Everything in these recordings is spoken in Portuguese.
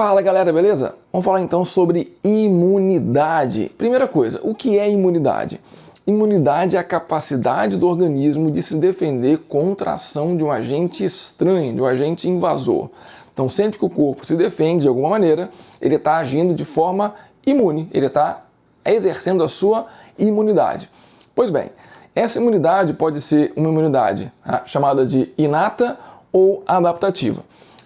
Fala galera, beleza? Vamos falar então sobre imunidade. Primeira coisa, o que é imunidade? Imunidade é a capacidade do organismo de se defender contra a ação de um agente estranho, de um agente invasor. Então sempre que o corpo se defende de alguma maneira, ele está agindo de forma imune, ele está exercendo a sua imunidade. Pois bem, essa imunidade pode ser uma imunidade chamada de inata ou adaptativa.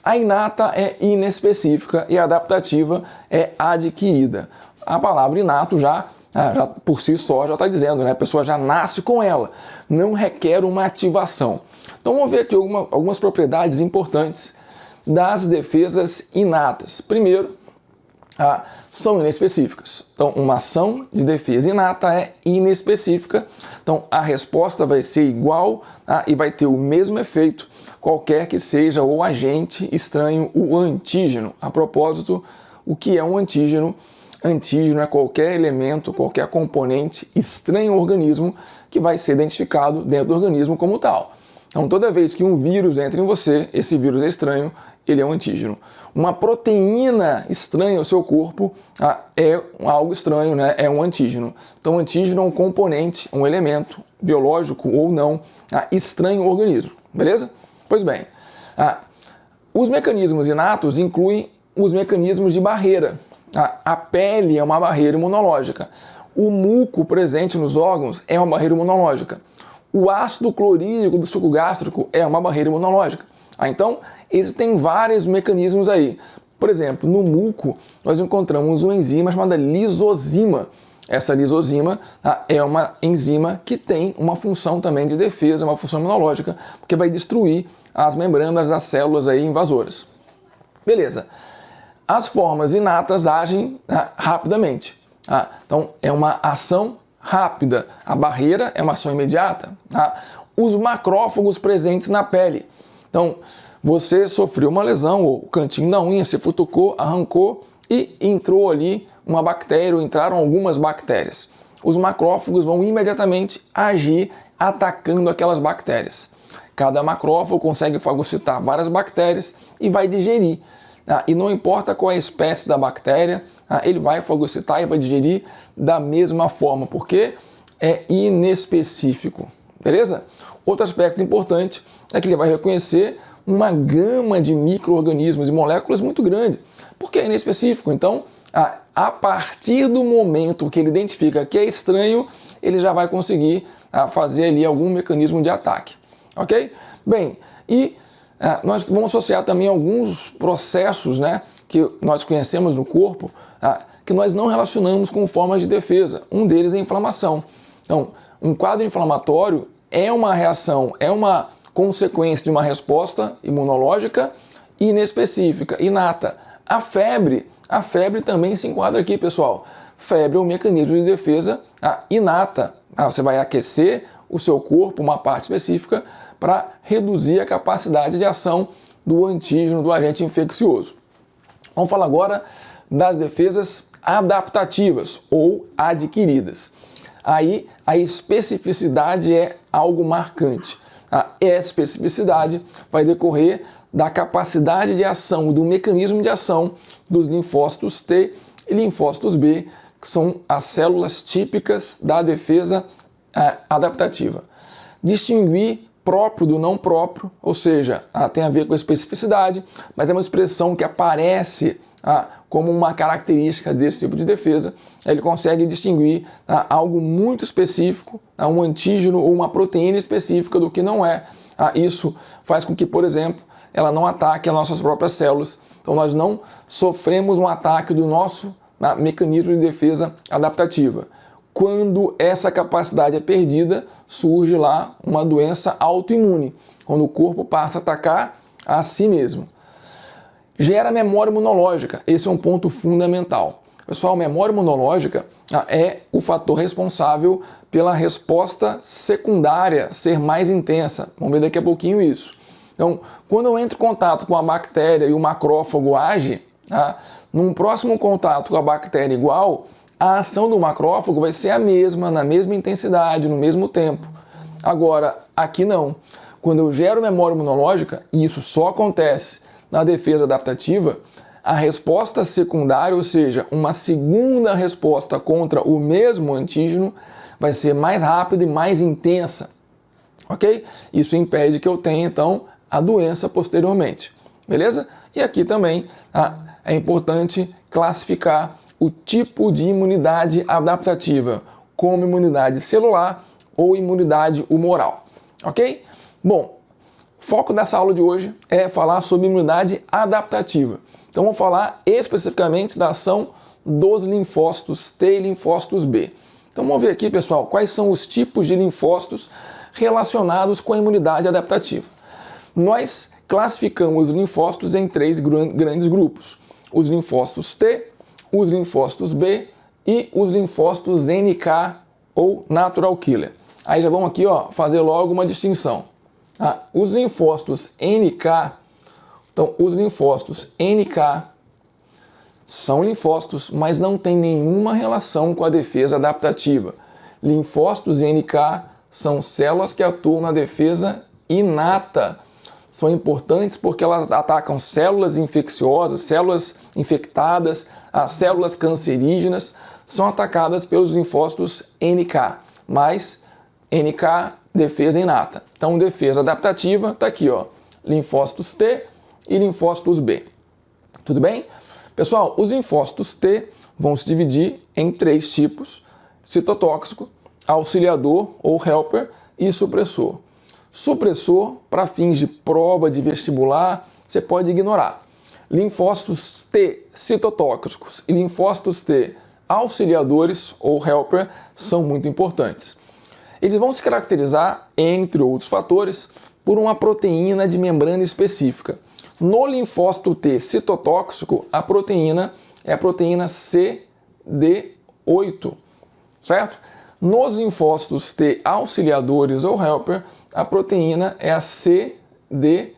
A inata é inespecífica e a adaptativa é adquirida. A palavra inato já por si só já está dizendo, né? A pessoa já nasce com ela, não requer uma ativação. Então vamos ver aqui algumas propriedades importantes das defesas inatas. Primeiro, são inespecíficas. Então, uma ação de defesa inata é inespecífica. Então, a resposta vai ser igual e vai ter o mesmo efeito, qualquer que seja o agente estranho, o antígeno. A propósito, o que é um antígeno? Antígeno é qualquer elemento, qualquer componente estranho ao organismo que vai ser identificado dentro do organismo como tal. Então, toda vez que um vírus entra em você, esse vírus é estranho, ele é um antígeno. Uma proteína estranha ao seu corpo é algo estranho, né? É um antígeno. Então, antígeno é um componente, um elemento biológico ou não estranho ao organismo, beleza? Pois bem, os mecanismos inatos incluem os mecanismos de barreira. A pele é uma barreira imunológica. O muco presente nos órgãos é uma barreira imunológica. O ácido clorídrico do suco gástrico é uma barreira imunológica. Então, existem vários mecanismos aí. Por exemplo, no muco, nós encontramos uma enzima chamada lisozima. Essa lisozima é uma enzima que tem uma função também de defesa, uma função imunológica, porque vai destruir as membranas das células aí invasoras. Beleza. As formas inatas agem rapidamente. Então, é uma ação rápida. A barreira é uma ação imediata. Os macrófagos presentes na pele. Então, você sofreu uma lesão, ou o cantinho da unha se futucou, arrancou e entrou ali uma bactéria, ou entraram algumas bactérias. Os macrófagos vão imediatamente agir atacando aquelas bactérias. Cada macrófago consegue fagocitar várias bactérias e vai digerir. E não importa qual é a espécie da bactéria, ele vai fagocitar e vai digerir da mesma forma, porque é inespecífico, beleza? Outro aspecto importante é que ele vai reconhecer uma gama de micro-organismos e moléculas muito grande, porque é inespecífico. Então, a partir do momento que ele identifica que é estranho, ele já vai conseguir fazer ali algum mecanismo de ataque, ok? Bem, e nós vamos associar também alguns processos, né, que nós conhecemos no corpo, que nós não relacionamos com formas de defesa. Um deles é a inflamação. Então, um quadro inflamatório é uma reação, é uma consequência de uma resposta imunológica inespecífica, inata. A febre também se enquadra aqui, pessoal. Febre é um mecanismo de defesa inata. Você vai aquecer o seu corpo, uma parte específica, para reduzir a capacidade de ação do antígeno, do agente infeccioso. Vamos falar agora das defesas adaptativas ou adquiridas. Aí a especificidade é algo marcante. A especificidade vai decorrer da capacidade de ação, do mecanismo de ação dos linfócitos T e linfócitos B, que são as células típicas da defesa adaptativa. Distinguir próprio do não próprio, ou seja, tem a ver com a especificidade, mas é uma expressão que aparece como uma característica desse tipo de defesa. Ele consegue distinguir algo muito específico, um antígeno ou uma proteína específica do que não é. Isso faz com que, por exemplo, ela não ataque as nossas próprias células. Então nós não sofremos um ataque do nosso mecanismo de defesa adaptativa. Quando essa capacidade é perdida, surge lá uma doença autoimune, quando o corpo passa a atacar a si mesmo. Gera memória imunológica, esse é um ponto fundamental. Pessoal, memória imunológica é o fator responsável pela resposta secundária ser mais intensa. Vamos ver daqui a pouquinho isso. Então, quando eu entro em contato com a bactéria e o macrófago age, num próximo contato com a bactéria igual, a ação do macrófago vai ser a mesma, na mesma intensidade, no mesmo tempo. Agora, aqui não. Quando eu gero memória imunológica, e isso só acontece na defesa adaptativa, a resposta secundária, ou seja, uma segunda resposta contra o mesmo antígeno, vai ser mais rápida e mais intensa, ok? Isso impede que eu tenha, então, a doença posteriormente, beleza? E aqui também é importante classificar o tipo de imunidade adaptativa, como imunidade celular ou imunidade humoral, ok? Bom, foco dessa aula de hoje é falar sobre imunidade adaptativa. Então vamos falar especificamente da ação dos linfócitos T e linfócitos B. Então vamos ver aqui, pessoal, quais são os tipos de linfócitos relacionados com a imunidade adaptativa. Nós classificamos os linfócitos em 3 grandes grupos: os linfócitos T, os linfócitos B e os linfócitos NK ou Natural Killer. Aí já vamos aqui, ó, fazer logo uma distinção. Os linfócitos NK, então os linfócitos NK são linfócitos, mas não tem nenhuma relação com a defesa adaptativa. Linfócitos NK são células que atuam na defesa inata. São importantes porque elas atacam células infecciosas, células infectadas, as células cancerígenas são atacadas pelos linfócitos NK, mas NK, defesa inata. Então, defesa adaptativa está aqui, ó, linfócitos T e linfócitos B. Tudo bem? Pessoal, os linfócitos T vão se dividir em 3 tipos: citotóxico, auxiliador ou helper e supressor. Supressor, para fins de prova de vestibular, você pode ignorar. Linfócitos T citotóxicos e linfócitos T auxiliadores ou helper são muito importantes. Eles vão se caracterizar, entre outros fatores, por uma proteína de membrana específica. No linfócito T citotóxico, a proteína é a proteína CD8, certo? Nos linfócitos T auxiliadores ou helper, a proteína é a CD4,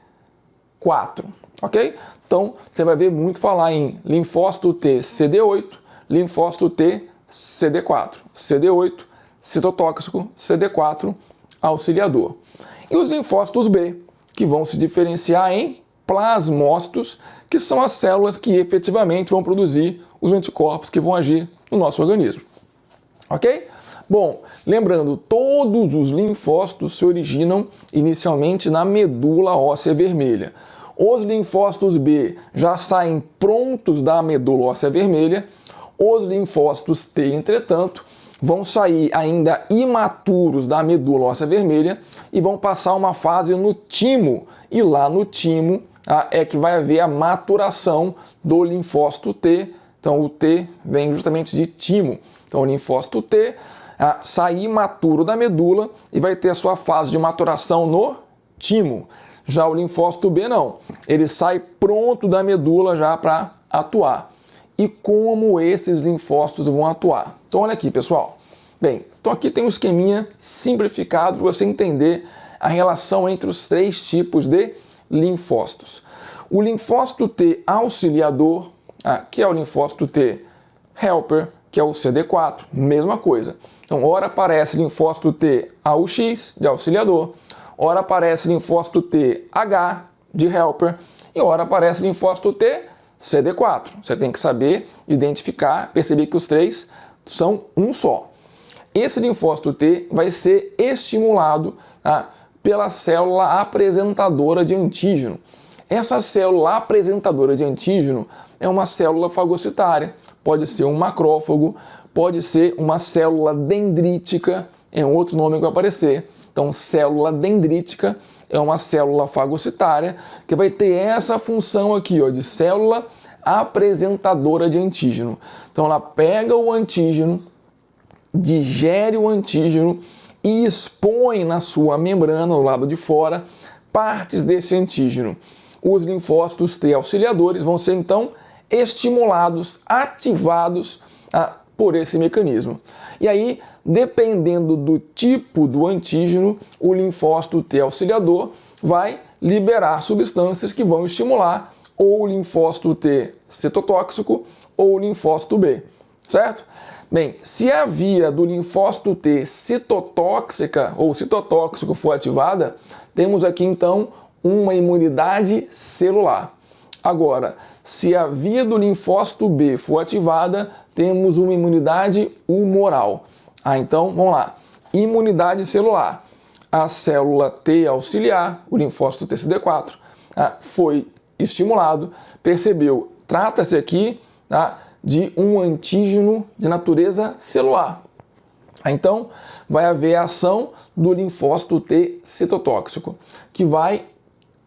ok? Então, você vai ver muito falar em linfócito T CD8, linfócito T CD4, CD8, citotóxico, CD4, auxiliador. E os linfócitos B, que vão se diferenciar em plasmócitos, que são as células que efetivamente vão produzir os anticorpos que vão agir no nosso organismo. Ok? Bom, lembrando, todos os linfócitos se originam inicialmente na medula óssea vermelha. Os linfócitos B já saem prontos da medula óssea vermelha. Os linfócitos T, entretanto, vão sair ainda imaturos da medula óssea vermelha e vão passar uma fase no timo. E lá no timo é que vai haver a maturação do linfócito T. Então o T vem justamente de timo. Então o linfócito T sai imaturo da medula e vai ter a sua fase de maturação no timo. Já o linfócito B não. Ele sai pronto da medula já para atuar. E como esses linfócitos vão atuar? Então olha aqui, pessoal. Bem, então aqui tem um esqueminha simplificado para você entender a relação entre os 3 tipos de linfócitos. O linfócito T auxiliador, que é o linfócito T helper, que é o CD4, mesma coisa. Então, ora aparece linfócito T AUX, de auxiliador, ora aparece linfócito T H, de helper, e ora aparece linfócito T CD4. Você tem que saber identificar, perceber que os 3 são um só. Esse linfócito T vai ser estimulado pela célula apresentadora de antígeno. Essa célula apresentadora de antígeno é uma célula fagocitária, pode ser um macrófago, pode ser uma célula dendrítica, é um outro nome que vai aparecer. Então, célula dendrítica é uma célula fagocitária que vai ter essa função aqui, ó, de célula apresentadora de antígeno. Então, ela pega o antígeno, digere o antígeno e expõe na sua membrana, ao lado de fora, partes desse antígeno. Os linfócitos T auxiliadores vão ser, então, estimulados, ativados por esse mecanismo. E aí, dependendo do tipo do antígeno, o linfócito T auxiliador vai liberar substâncias que vão estimular ou o linfócito T citotóxico ou o linfócito B, certo? Bem, se a via do linfócito T citotóxica ou citotóxico for ativada, temos aqui então uma imunidade celular. Agora, se a via do linfócito B for ativada, temos uma imunidade humoral. Então, vamos lá. Imunidade celular. A célula T auxiliar, o linfócito TCD4, foi estimulado, percebeu, trata-se aqui de um antígeno de natureza celular. Então, vai haver a ação do linfócito T citotóxico, que vai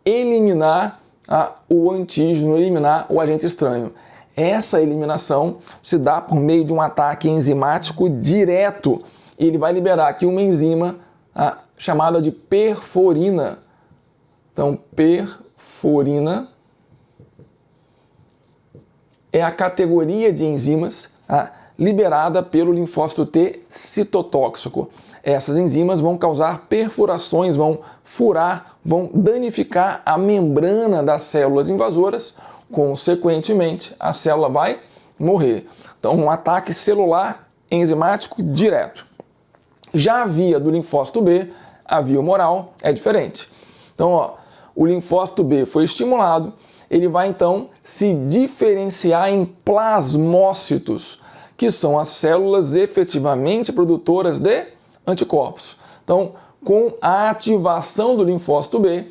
eliminar o antígeno, eliminar o agente estranho. Essa eliminação se dá por meio de um ataque enzimático direto. E ele vai liberar aqui uma enzima chamada de perforina. Então, perforina é a categoria de enzimas liberada pelo linfócito T citotóxico. Essas enzimas vão causar perfurações, vão furar, vão danificar a membrana das células invasoras, consequentemente, a célula vai morrer. Então, um ataque celular enzimático direto. Já a via do linfócito B, a via humoral, é diferente. Então, o linfócito B foi estimulado, ele vai então se diferenciar em plasmócitos, que são as células efetivamente produtoras de anticorpos. Então, com a ativação do linfócito B,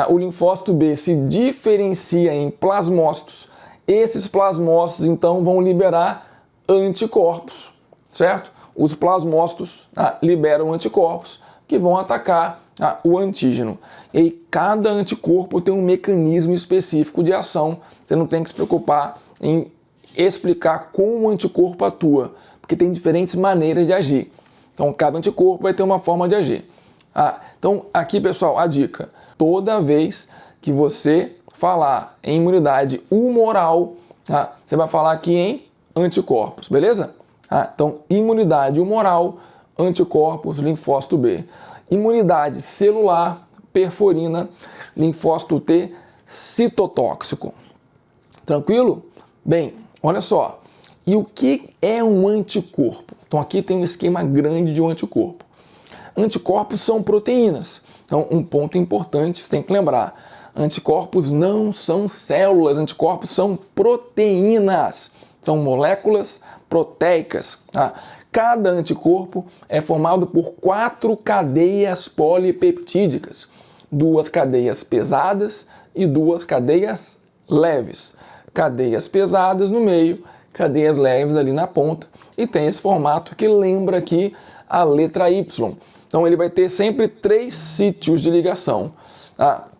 o linfócito B se diferencia em plasmócitos. Esses plasmócitos, então, vão liberar anticorpos, certo? Os plasmócitos liberam anticorpos que vão atacar o antígeno. E aí, cada anticorpo tem um mecanismo específico de ação. Você não tem que se preocupar em explicar como o anticorpo atua, porque tem diferentes maneiras de agir. Então, cada anticorpo vai ter uma forma de agir. Então, aqui, pessoal, a dica. Toda vez que você falar em imunidade humoral, você vai falar aqui em anticorpos, beleza? Então, imunidade humoral, anticorpos, linfócito B. Imunidade celular, perforina, linfócito T citotóxico. Tranquilo? Bem, olha só. E o que é um anticorpo? Então, aqui tem um esquema grande de um anticorpo. Anticorpos são proteínas. Então, um ponto importante, você tem que lembrar. Anticorpos não são células, anticorpos são proteínas. São moléculas proteicas. Cada anticorpo é formado por 4 cadeias polipeptídicas. 2 cadeias pesadas e 2 cadeias leves. Cadeias pesadas no meio, cadeias leves ali na ponta. E tem esse formato que lembra aqui a letra Y. Então ele vai ter sempre 3 sítios de ligação.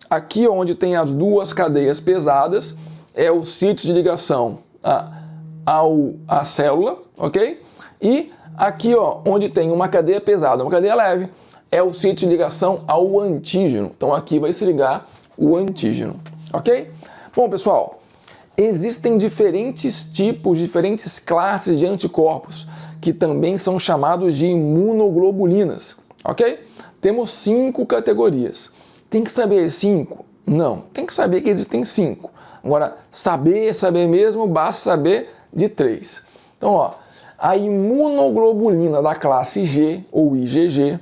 Aqui onde tem as 2 cadeias pesadas é o sítio de ligação à célula, ok? E aqui onde tem uma cadeia pesada, uma cadeia leve, é o sítio de ligação ao antígeno. Então aqui vai se ligar o antígeno, ok? Bom, pessoal, existem diferentes tipos, diferentes classes de anticorpos, que também são chamados de imunoglobulinas, ok? Temos 5 categorias. Tem que saber 5? Não, tem que saber que existem 5. Agora, saber mesmo, basta saber de 3. Então, a imunoglobulina da classe G, ou IgG,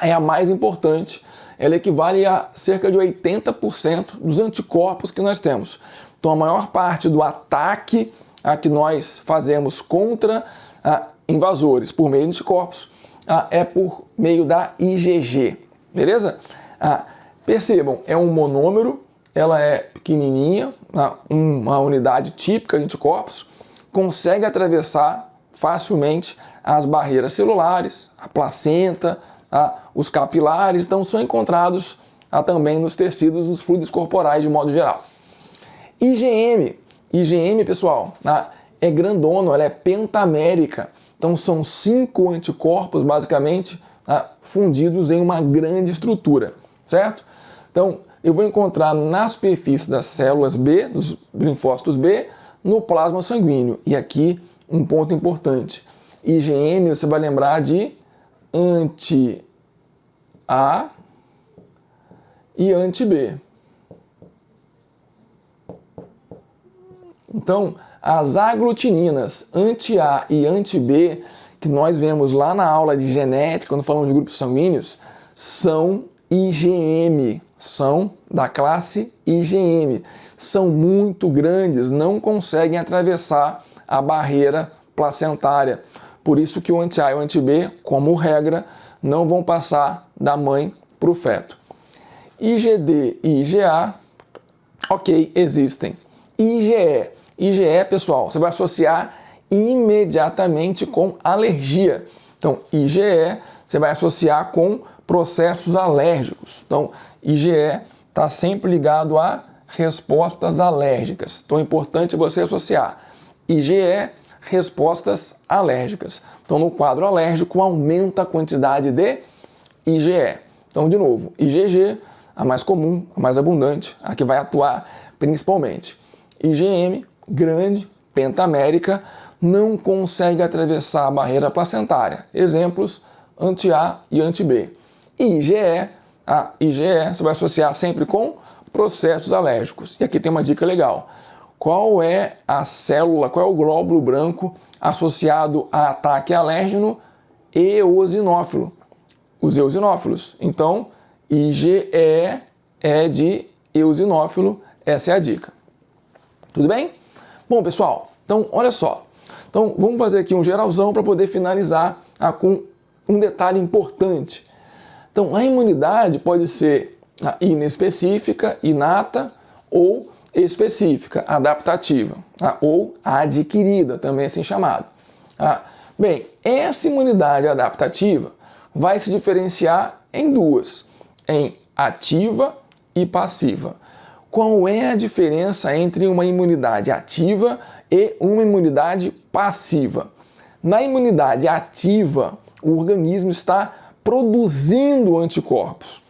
é a mais importante. Ela equivale a cerca de 80% dos anticorpos que nós temos. Então, a maior parte do ataque que nós fazemos contra invasores por meio de anticorpos é por meio da IgG, beleza? Percebam, é um monômero, ela é pequenininha, uma unidade típica de anticorpos, consegue atravessar facilmente as barreiras celulares, a placenta, os capilares, então são encontrados também nos tecidos, nos fluidos corporais de modo geral. IgM, pessoal, é grandona, ela é pentamérica, então são 5 anticorpos basicamente fundidos em uma grande estrutura, certo? Então eu vou encontrar na superfície das células B, dos linfócitos B, no plasma sanguíneo. E aqui um ponto importante. IgM você vai lembrar de anti-A e anti-B. Então, as aglutininas anti-A e anti-B, que nós vemos lá na aula de genética, quando falamos de grupos sanguíneos, são IgM, são da classe IgM. São muito grandes, não conseguem atravessar a barreira placentária. Por isso que o anti-A e o anti-B, como regra, não vão passar da mãe para o feto. IgD e IgA, ok, existem. IgE. IgE, pessoal, você vai associar imediatamente com alergia. Então, IgE você vai associar com processos alérgicos. Então, IgE está sempre ligado a respostas alérgicas. Então, é importante você associar IgE, respostas alérgicas. Então, no quadro alérgico, aumenta a quantidade de IgE. Então, de novo, IgG, a mais comum, a mais abundante, a que vai atuar principalmente. IgM, grande, pentamérica, não consegue atravessar a barreira placentária. Exemplos, anti-A e anti-B. IgE, a IgE você vai associar sempre com processos alérgicos. E aqui tem uma dica legal. Qual é a célula, qual é o glóbulo branco associado a ataque alérgeno? Eosinófilo. Os eosinófilos. Então, IgE é de eosinófilo, essa é a dica. Tudo bem? Bom, pessoal, então olha só. Então, vamos fazer aqui um geralzão para poder finalizar com um detalhe importante. Então, a imunidade pode ser inespecífica, inata, ou específica, adaptativa, ou adquirida, também assim chamada. Bem, essa imunidade adaptativa vai se diferenciar em duas, em ativa e passiva. Qual é a diferença entre uma imunidade ativa e uma imunidade passiva? Na imunidade ativa, o organismo está produzindo anticorpos.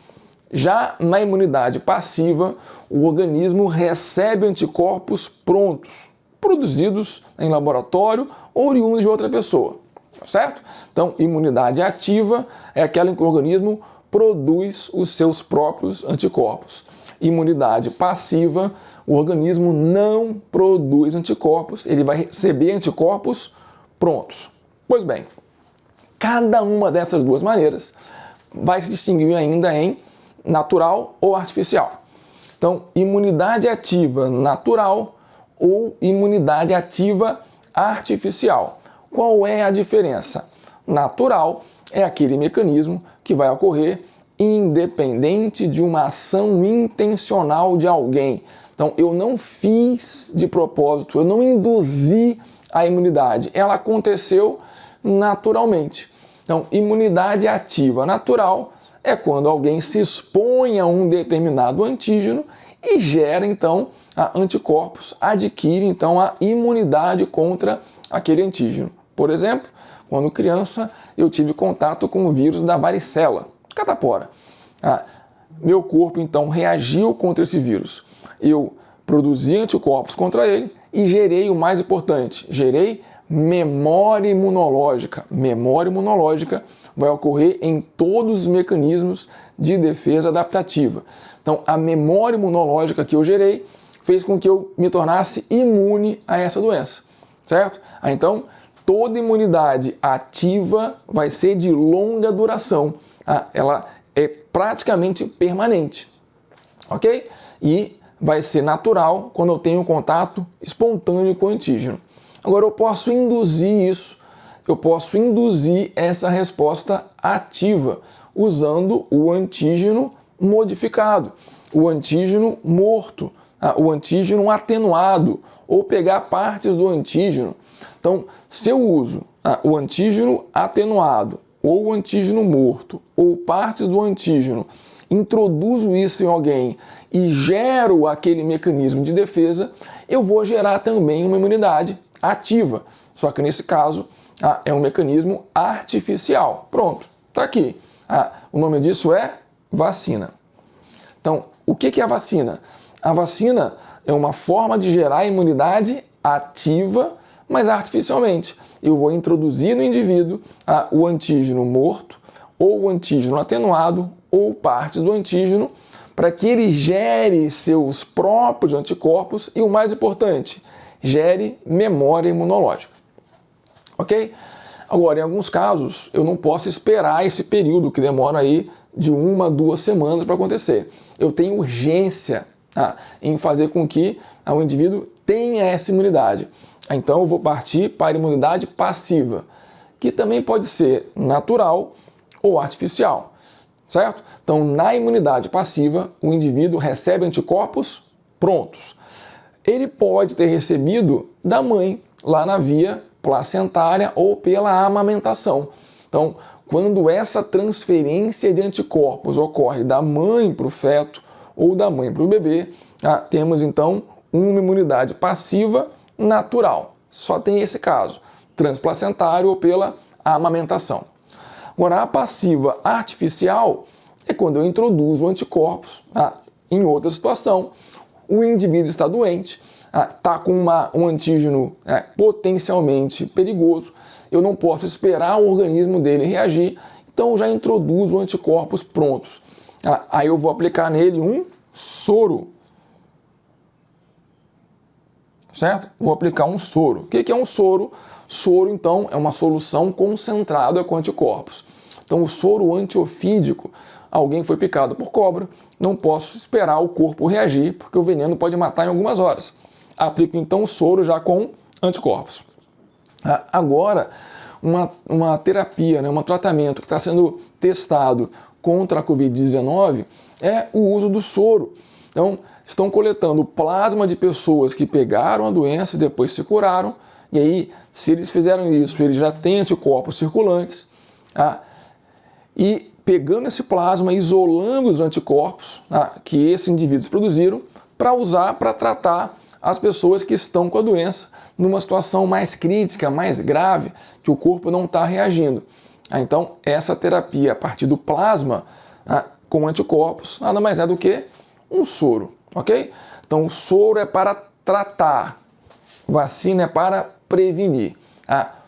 Já na imunidade passiva, o organismo recebe anticorpos prontos, produzidos em laboratório ou oriundos de outra pessoa, certo? Então, imunidade ativa é aquela em que o organismo produz os seus próprios anticorpos. Imunidade passiva, o organismo não produz anticorpos, ele vai receber anticorpos prontos. Pois bem, cada uma dessas duas maneiras vai se distinguir ainda em natural ou artificial. Então, imunidade ativa natural ou imunidade ativa artificial. Qual é a diferença? Natural é aquele mecanismo que vai ocorrer independente de uma ação intencional de alguém. Então, eu não fiz de propósito, eu não induzi a imunidade, ela aconteceu naturalmente. Então, imunidade ativa natural é quando alguém se expõe a um determinado antígeno e gera, então, anticorpos, adquire, então, a imunidade contra aquele antígeno. Por exemplo, quando criança, eu tive contato com o vírus da varicela, catapora. Meu corpo, então, reagiu contra esse vírus. Eu produzi anticorpos contra ele e gerei o mais importante, gerei memória imunológica. Memória imunológica vai ocorrer em todos os mecanismos de defesa adaptativa. Então, a memória imunológica que eu gerei fez com que eu me tornasse imune a essa doença, certo? Então, toda imunidade ativa vai ser de longa duração. Ela é praticamente permanente, ok? E vai ser natural quando eu tenho contato espontâneo com o antígeno. Agora, eu posso induzir isso, eu posso induzir essa resposta ativa usando o antígeno modificado, o antígeno morto, o antígeno atenuado, ou pegar partes do antígeno. Então, se eu uso o antígeno atenuado, ou o antígeno morto, ou partes do antígeno, introduzo isso em alguém e gero aquele mecanismo de defesa, eu vou gerar também uma imunidade ativa. Só que nesse caso é um mecanismo artificial. Pronto, está aqui. O nome disso é vacina. Então, o que é a vacina? A vacina é uma forma de gerar imunidade ativa, mas artificialmente. Eu vou introduzir no indivíduo o antígeno morto, ou o antígeno atenuado, ou parte do antígeno, para que ele gere seus próprios anticorpos e, o mais importante, gere memória imunológica. Ok? Agora, em alguns casos, eu não posso esperar esse período que demora aí de 1 a 2 semanas para acontecer. Eu tenho urgência em fazer com que o indivíduo tenha essa imunidade. Então eu vou partir para a imunidade passiva, que também pode ser natural ou artificial, certo? Então, na imunidade passiva, o indivíduo recebe anticorpos prontos. Ele pode ter recebido da mãe, lá na via placentária ou pela amamentação. Então, quando essa transferência de anticorpos ocorre da mãe para o feto ou da mãe para o bebê, temos então uma imunidade passiva natural. Só tem esse caso, transplacentário ou pela amamentação. Agora, a passiva artificial é quando eu introduzo anticorpos em outra situação. O indivíduo está doente, está com um antígeno potencialmente perigoso, eu não posso esperar o organismo dele reagir, então eu já introduzo anticorpos prontos. Aí eu vou aplicar nele um soro, certo? Vou aplicar um soro. O que é um soro? Soro, então, é uma solução concentrada com anticorpos. Então, o soro antiofídico, alguém foi picado por cobra, não posso esperar o corpo reagir, porque o veneno pode matar em algumas horas. Aplico, então, o soro já com anticorpos. Agora, uma terapia, um tratamento que está sendo testado contra a Covid-19 é o uso do soro. Então, estão coletando plasma de pessoas que pegaram a doença e depois se curaram, e aí, se eles fizeram isso, eles já têm anticorpos circulantes, e pegando esse plasma, isolando os anticorpos que esses indivíduos produziram, para usar para tratar as pessoas que estão com a doença numa situação mais crítica, mais grave, que o corpo não está reagindo. Então, essa terapia a partir do plasma com anticorpos nada mais é do que um soro, ok? Então, o soro é para tratar, vacina é para prevenir.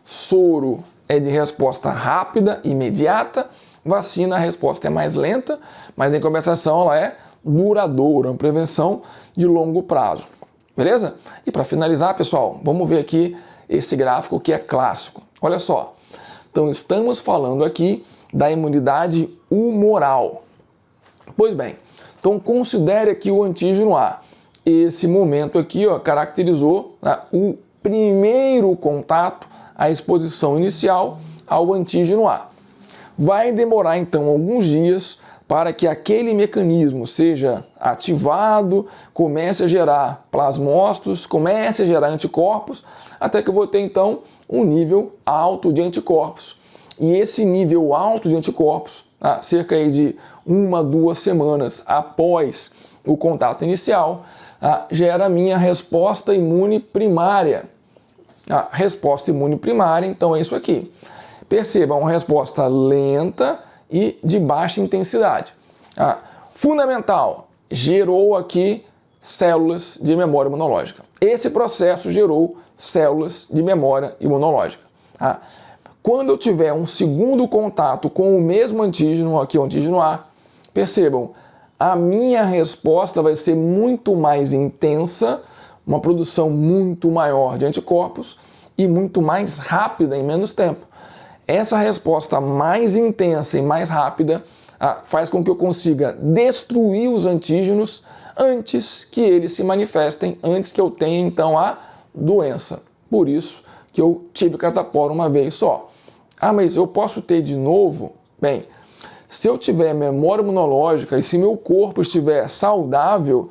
Soro é de resposta rápida, imediata, vacina, a resposta é mais lenta, mas em compensação ela é duradoura, uma prevenção de longo prazo. Beleza? E para finalizar, pessoal, vamos ver aqui esse gráfico que é clássico. Olha só. Então, estamos falando aqui da imunidade humoral. Pois bem, então considere aqui o antígeno A. Esse momento aqui caracterizou o primeiro contato, a exposição inicial ao antígeno A. Vai demorar então alguns dias para que aquele mecanismo seja ativado, comece a gerar plasmócitos, comece a gerar anticorpos, até que eu vou ter então um nível alto de anticorpos. E esse nível alto de anticorpos, cerca aí de 1 a 2 semanas após o contato inicial, gera a minha resposta imune primária. A resposta imune primária, então, é isso aqui. Perceba, uma resposta lenta e de baixa intensidade. Fundamental, gerou aqui células de memória imunológica. Esse processo gerou células de memória imunológica. Quando eu tiver um segundo contato com o mesmo antígeno, aqui o antígeno A, percebam, a minha resposta vai ser muito mais intensa, uma produção muito maior de anticorpos e muito mais rápida em menos tempo. Essa resposta mais intensa e mais rápida faz com que eu consiga destruir os antígenos antes que eles se manifestem, antes que eu tenha então a doença. Por isso que eu tive catapora uma vez só. Mas eu posso ter de novo? Bem, se eu tiver memória imunológica e se meu corpo estiver saudável,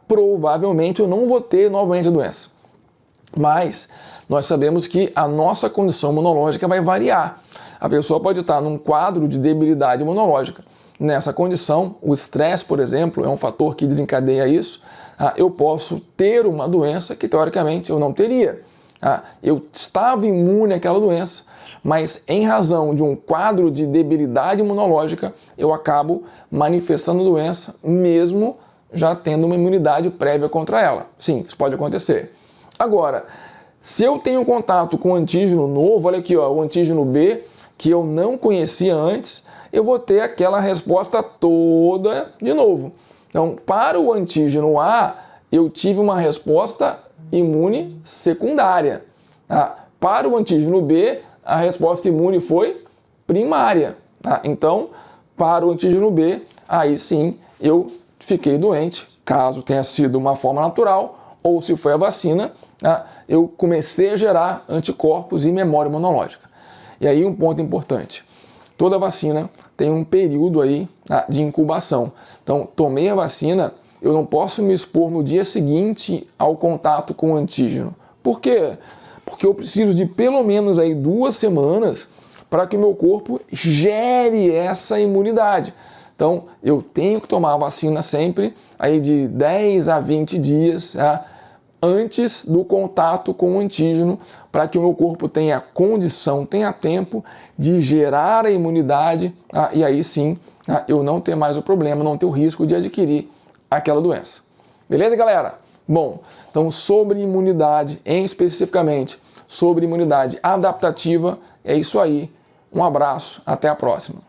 provavelmente eu não vou ter novamente a doença. Mas nós sabemos que a nossa condição imunológica vai variar. A pessoa pode estar num quadro de debilidade imunológica. Nessa condição, o estresse, por exemplo, é um fator que desencadeia isso. Eu posso ter uma doença que, teoricamente, eu não teria. Eu estava imune àquela doença, mas em razão de um quadro de debilidade imunológica, eu acabo manifestando a doença, mesmo já tendo uma imunidade prévia contra ela. Sim, isso pode acontecer. Agora, se eu tenho contato com um antígeno novo, olha aqui, o antígeno B, que eu não conhecia antes, eu vou ter aquela resposta toda de novo. Então, para o antígeno A, eu tive uma resposta imune secundária. Para o antígeno B, a resposta imune foi primária. Então, para o antígeno B, aí sim eu fiquei doente, caso tenha sido uma forma natural, ou se foi a vacina, eu comecei a gerar anticorpos e memória imunológica. E aí um ponto importante, toda vacina tem um período aí de incubação. Então, tomei a vacina, eu não posso me expor no dia seguinte ao contato com o antígeno. Por quê? Porque eu preciso de pelo menos aí 2 semanas para que o meu corpo gere essa imunidade. Então, eu tenho que tomar a vacina sempre aí de 10 a 20 dias antes do contato com o antígeno, para que o meu corpo tenha condição, tenha tempo de gerar a imunidade e aí sim eu não ter mais o problema, não ter o risco de adquirir aquela doença. Beleza, galera? Bom, então sobre imunidade, especificamente sobre imunidade adaptativa, é isso aí. Um abraço, até a próxima.